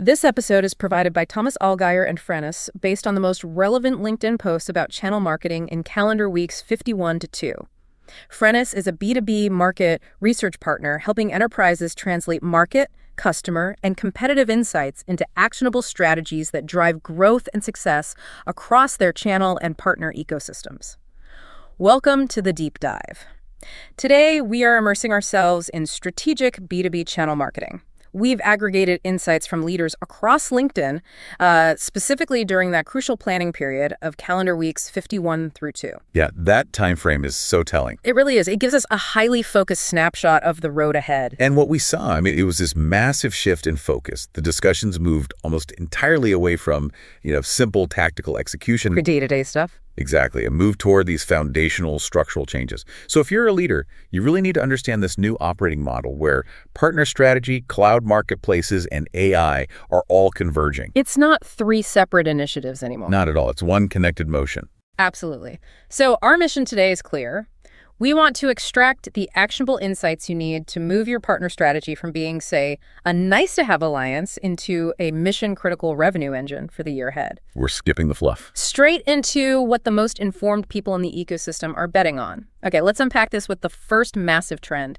This episode is provided by Thomas Allgaier and Frennis, based on the most relevant LinkedIn posts about channel marketing in calendar weeks 51 to 2. Frennis is a B2B market research partner helping enterprises translate market, customer, and competitive insights into actionable strategies that drive growth and success across their channel and partner ecosystems. Welcome to the Deep Dive. Today, we are immersing ourselves in strategic B2B channel marketing. We've aggregated insights from leaders across LinkedIn, specifically during that crucial planning period of calendar weeks 51 through 2. Yeah, that time frame is so telling. It really is. It gives us a highly focused snapshot of the road ahead. And what we saw, it was this massive shift in focus. The discussions moved almost entirely away from, simple tactical execution. Day-to-day stuff. Exactly, a move toward these foundational structural changes. So if you're a leader, you really need to understand this new operating model where partner strategy, cloud marketplaces, and AI are all converging. It's not three separate initiatives anymore. Not at all. It's one connected motion. Absolutely. So our mission today is clear. We want to extract the actionable insights you need to move your partner strategy from being, say, a nice-to-have alliance into a mission-critical revenue engine for the year ahead. We're skipping the fluff. Straight into what the most informed people in the ecosystem are betting on. Okay, let's unpack this with the first massive trend,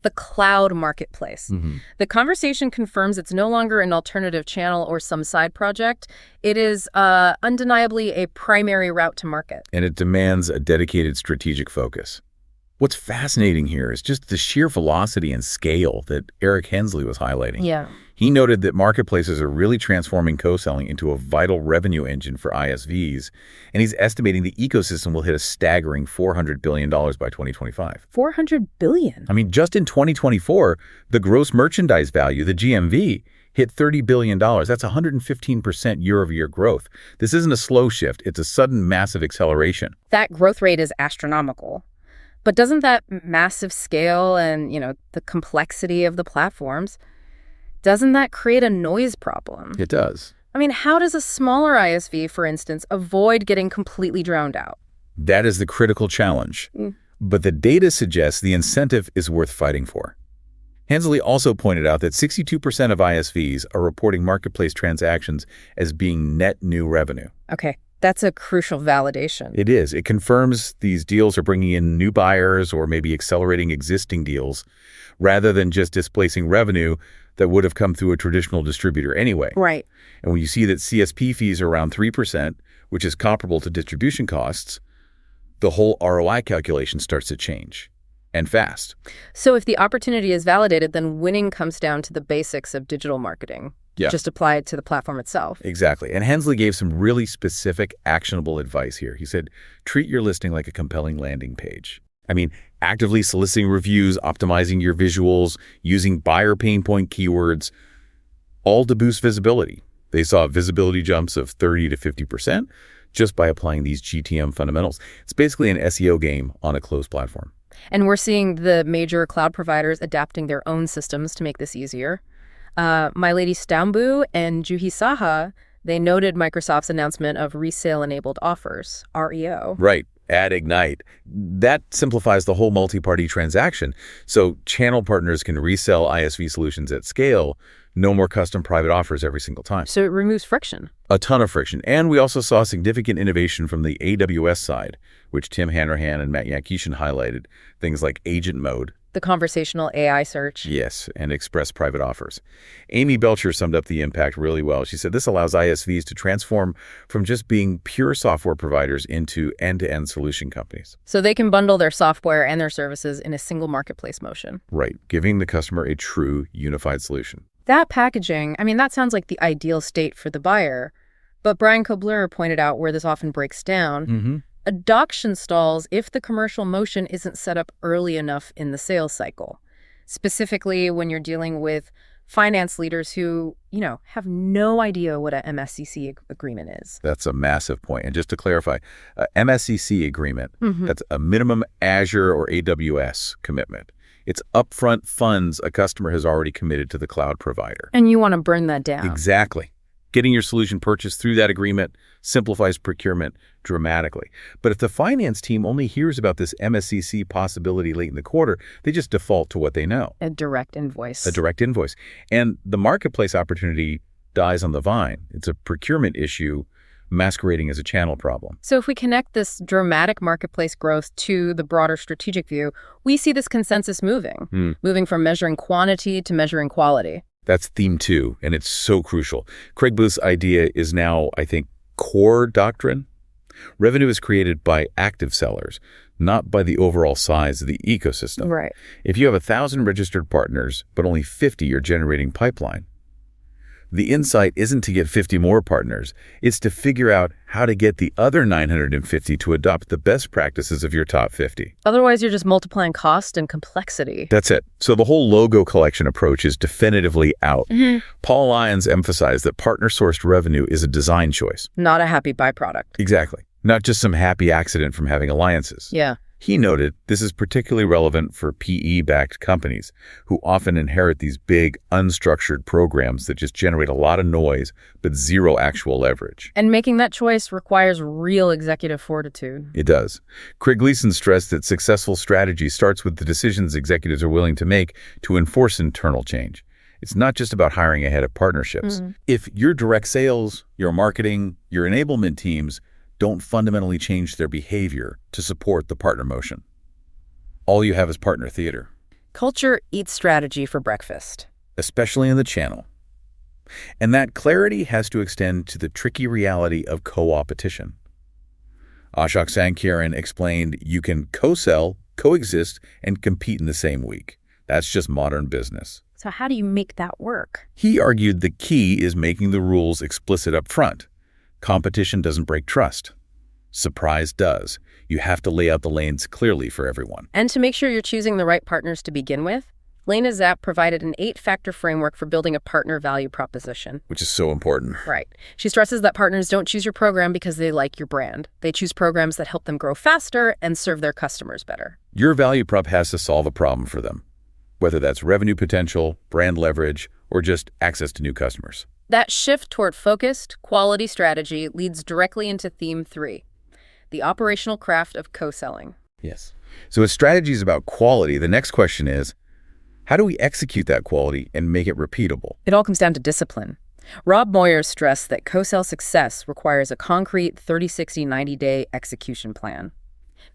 the cloud marketplace. The conversation confirms it's no longer an alternative channel or some side project. It is undeniably a primary route to market. And it demands a dedicated strategic focus. What's fascinating here is just the sheer velocity and scale that Eric Hensley was highlighting. Yeah. He noted that marketplaces are really transforming co-selling into a vital revenue engine for ISVs, and he's estimating the ecosystem will hit a staggering $400 billion by 2025. $400 billion? Just in 2024, the gross merchandise value, the GMV, hit $30 billion. That's 115% year-over-year growth. This isn't a slow shift. It's a sudden, massive acceleration. That growth rate is astronomical. But doesn't that massive scale and, the complexity of the platforms, doesn't that create a noise problem? It does. How does a smaller ISV, for instance, avoid getting completely drowned out? That is the critical challenge. But the data suggests the incentive is worth fighting for. Hensley also pointed out that 62% of ISVs are reporting marketplace transactions as being net new revenue. Okay. That's a crucial validation. It is. It confirms these deals are bringing in new buyers or maybe accelerating existing deals rather than just displacing revenue that would have come through a traditional distributor anyway. Right. And when you see that CSP fees are around 3%, which is comparable to distribution costs, the whole ROI calculation starts to change. And fast. So if the opportunity is validated, then winning comes down to the basics of digital marketing. Yeah. Just applied to the platform itself. Exactly. And Hensley gave some really specific, actionable advice here. He said, treat your listing like a compelling landing page. Actively soliciting reviews, optimizing your visuals, using buyer pain point keywords, all to boost visibility. They saw visibility jumps of 30 to 50% just by applying these GTM fundamentals. It's basically an SEO game on a closed platform. And we're seeing the major cloud providers adapting their own systems to make this easier. My Lady Stambu and Juhi Saha, they noted Microsoft's announcement of resale-enabled offers, REO. Right. Add Ignite. That simplifies the whole multi-party transaction. So channel partners can resell ISV solutions at scale. No more custom private offers every single time. So it removes friction. A ton of friction. And we also saw significant innovation from the AWS side, which Tim Hanrahan and Matt Yankishin highlighted. Things like agent mode. The conversational AI search. Yes, and express private offers. Amy Belcher summed up the impact really well. She said this allows ISVs to transform from just being pure software providers into end-to-end solution companies. So they can bundle their software and their services in a single marketplace motion. Right, giving the customer a true unified solution. That packaging, that sounds like the ideal state for the buyer. But Brian Kobler pointed out where this often breaks down. Adoption stalls if the commercial motion isn't set up early enough in the sales cycle, specifically when you're dealing with finance leaders who, have no idea what a MSCC agreement is. That's a massive point. And just to clarify, MSCC agreement, that's a minimum Azure or AWS commitment. It's upfront funds a customer has already committed to the cloud provider. And you want to burn that down. Exactly. Getting your solution purchased through that agreement simplifies procurement dramatically. But if the finance team only hears about this MSCC possibility late in the quarter, they just default to what they know. A direct invoice. A direct invoice. And the marketplace opportunity dies on the vine. It's a procurement issue masquerading as a channel problem. So if we connect this dramatic marketplace growth to the broader strategic view, we see this consensus moving from measuring quantity to measuring quality. That's theme 2, and it's so crucial. Craig Booth's idea is now, I think, core doctrine. Revenue is created by active sellers, not by the overall size of the ecosystem. Right. If you have 1,000 registered partners, but only 50 are generating pipeline, the insight isn't to get 50 more partners. It's to figure out how to get the other 950 to adopt the best practices of your top 50. Otherwise, you're just multiplying cost and complexity. That's it. So the whole logo collection approach is definitively out. Paul Lyons emphasized that partner-sourced revenue is a design choice. Not a happy byproduct. Exactly. Not just some happy accident from having alliances. Yeah. He noted this is particularly relevant for PE-backed companies who often inherit these big, unstructured programs that just generate a lot of noise but zero actual leverage. And making that choice requires real executive fortitude. It does. Craig Gleason stressed that successful strategy starts with the decisions executives are willing to make to enforce internal change. It's not just about hiring a head of partnerships. If your direct sales, your marketing, your enablement teams don't fundamentally change their behavior to support the partner motion, all you have is partner theater. Culture eats strategy for breakfast. Especially in the channel. And that clarity has to extend to the tricky reality of co-opetition. Ashok Sankaran explained you can co-sell, coexist, and compete in the same week. That's just modern business. So how do you make that work? He argued the key is making the rules explicit up front. Competition doesn't break trust. Surprise does. You have to lay out the lanes clearly for everyone. And to make sure you're choosing the right partners to begin with, Lena Zapp provided an 8-factor framework for building a partner value proposition. Which is so important. Right. She stresses that partners don't choose your program because they like your brand. They choose programs that help them grow faster and serve their customers better. Your value prop has to solve a problem for them, whether that's revenue potential, brand leverage, or just access to new customers. That shift toward focused, quality strategy leads directly into theme 3, the operational craft of co-selling. Yes. So if strategy is about quality, the next question is, how do we execute that quality and make it repeatable? It all comes down to discipline. Rob Moyer stressed that co-sell success requires a concrete 30, 60, 90-day execution plan.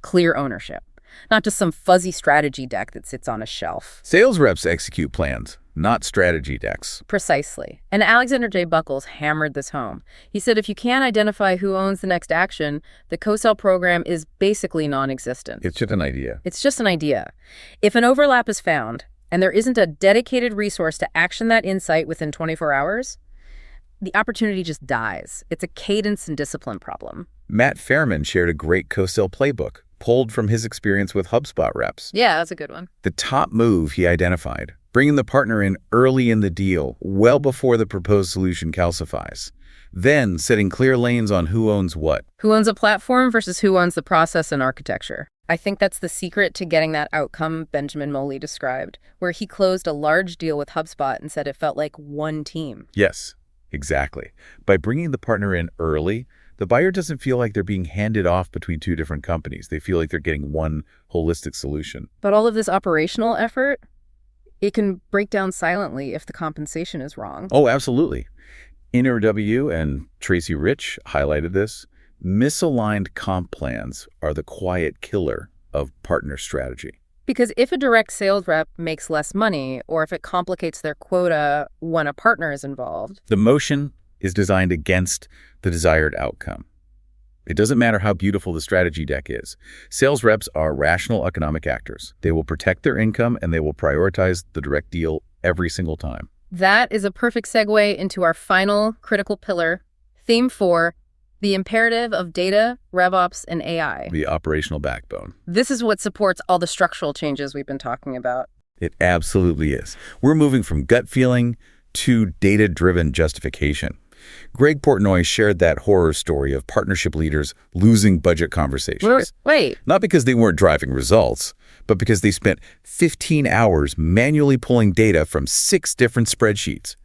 Clear ownership, not just some fuzzy strategy deck that sits on a shelf. Sales reps execute plans, not strategy decks. Precisely. And Alexander J. Buckles hammered this home. He said if you can't identify who owns the next action, the co-sell program is basically non-existent. It's just an idea. It's just an idea. If an overlap is found, and there isn't a dedicated resource to action that insight within 24 hours, the opportunity just dies. It's a cadence and discipline problem. Matt Fairman shared a great co-sell playbook, pulled from his experience with HubSpot reps. Yeah, that's a good one. The top move he identified, bringing the partner in early in the deal, well before the proposed solution calcifies. Then setting clear lanes on who owns what. Who owns a platform versus who owns the process and architecture. I think that's the secret to getting that outcome Benjamin Moley described, where he closed a large deal with HubSpot and said it felt like one team. Yes, exactly. By bringing the partner in early, the buyer doesn't feel like they're being handed off between two different companies. They feel like they're getting one holistic solution. But all of this operational effort, it can break down silently if the compensation is wrong. Oh, absolutely. InterW and Tracy Rich highlighted this. Misaligned comp plans are the quiet killer of partner strategy. Because if a direct sales rep makes less money, or if it complicates their quota when a partner is involved, the motion is designed against the desired outcome. It doesn't matter how beautiful the strategy deck is. Sales reps are rational economic actors. They will protect their income and they will prioritize the direct deal every single time. That is a perfect segue into our final critical pillar, theme 4, the imperative of data, RevOps, and AI. The operational backbone. This is what supports all the structural changes we've been talking about. It absolutely is. We're moving from gut feeling to data-driven justification. Greg Portnoy shared that horror story of partnership leaders losing budget conversations. Wait. Not because they weren't driving results, but because they spent 15 hours manually pulling data from 6 different spreadsheets.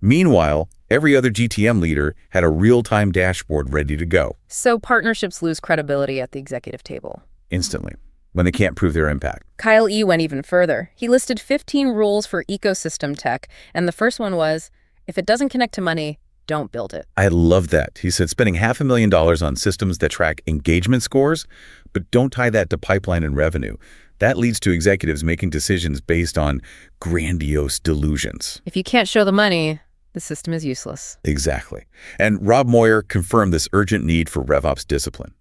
Meanwhile, every other GTM leader had a real-time dashboard ready to go. So partnerships lose credibility at the executive table. Instantly, when they can't prove their impact. Kyle E. went even further. He listed 15 rules for ecosystem tech, and the first one was, If it doesn't connect to money, don't build it. I love that. He said spending $500,000 on systems that track engagement scores, but don't tie that to pipeline and revenue. That leads to executives making decisions based on grandiose delusions. If you can't show the money, the system is useless. Exactly. And Rob Moyer confirmed this urgent need for RevOps discipline.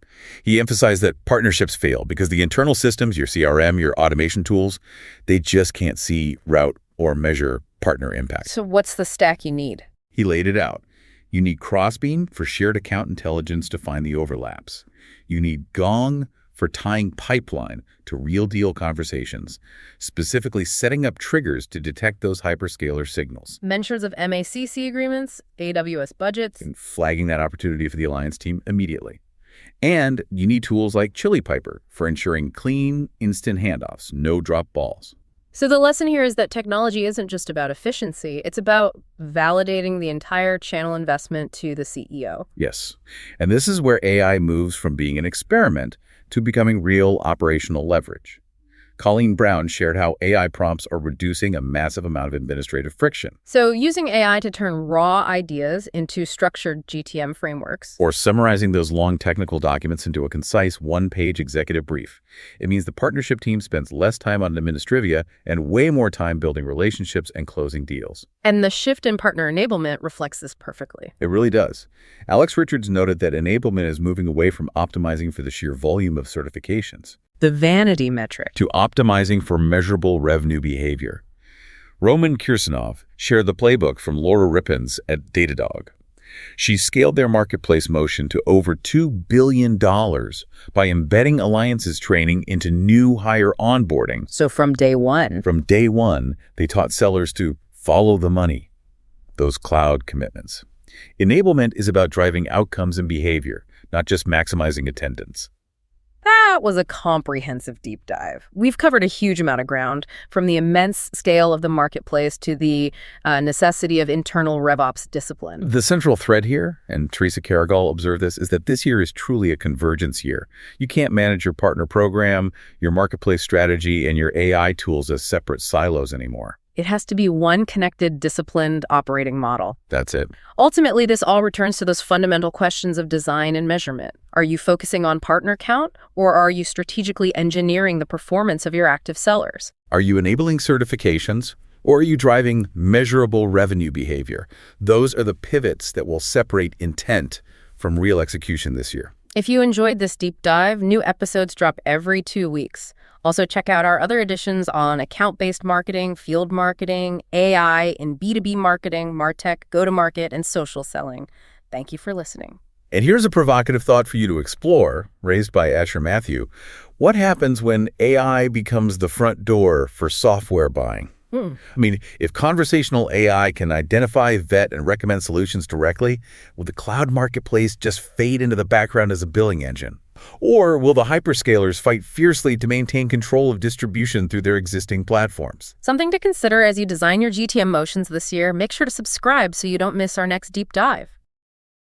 He emphasized that partnerships fail because the internal systems, your CRM, your automation tools, they just can't see, route, or measure partner impact. So what's the stack you need? He laid it out. You need Crossbeam for shared account intelligence to find the overlaps. You need Gong for tying pipeline to real deal conversations, specifically setting up triggers to detect those hyperscaler signals. Mentions of MACC agreements, AWS budgets. And flagging that opportunity for the alliance team immediately. And you need tools like Chili Piper for ensuring clean, instant handoffs, no drop balls. So the lesson here is that technology isn't just about efficiency, it's about validating the entire channel investment to the CEO. Yes. And this is where AI moves from being an experiment to becoming real operational leverage. Colleen Brown shared how AI prompts are reducing a massive amount of administrative friction. So using AI to turn raw ideas into structured GTM frameworks. Or summarizing those long technical documents into a concise one-page executive brief. It means the partnership team spends less time on administrivia and way more time building relationships and closing deals. And the shift in partner enablement reflects this perfectly. It really does. Alex Richards noted that enablement is moving away from optimizing for the sheer volume of certifications, the vanity metric, to optimizing for measurable revenue behavior. Roman Kirsanov shared the playbook from Laura Rippins at Datadog. She scaled their marketplace motion to over $2 billion by embedding alliances training into new hire onboarding. So from day one, they taught sellers to follow the money, those cloud commitments. Enablement is about driving outcomes and behavior, not just maximizing attendance. That was a comprehensive deep dive. We've covered a huge amount of ground, from the immense scale of the marketplace to the necessity of internal RevOps discipline. The central thread here, and Teresa Carregal observed this, is that this year is truly a convergence year. You can't manage your partner program, your marketplace strategy, and your AI tools as separate silos anymore. It has to be one connected, disciplined operating model. That's it. Ultimately, this all returns to those fundamental questions of design and measurement. Are you focusing on partner count, or are you strategically engineering the performance of your active sellers? Are you enabling certifications, or are you driving measurable revenue behavior? Those are the pivots that will separate intent from real execution this year. If you enjoyed this deep dive, new episodes drop every 2 weeks. Also, check out our other editions on account-based marketing, field marketing, AI in B2B marketing, MarTech, go-to-market, and social selling. Thank you for listening. And here's a provocative thought for you to explore, raised by Asher Matthew. What happens when AI becomes the front door for software buying? I mean, if conversational AI can identify, vet, and recommend solutions directly, will the cloud marketplace just fade into the background as a billing engine? Or will the hyperscalers fight fiercely to maintain control of distribution through their existing platforms? Something to consider as you design your GTM motions this year. Make sure to subscribe so you don't miss our next deep dive.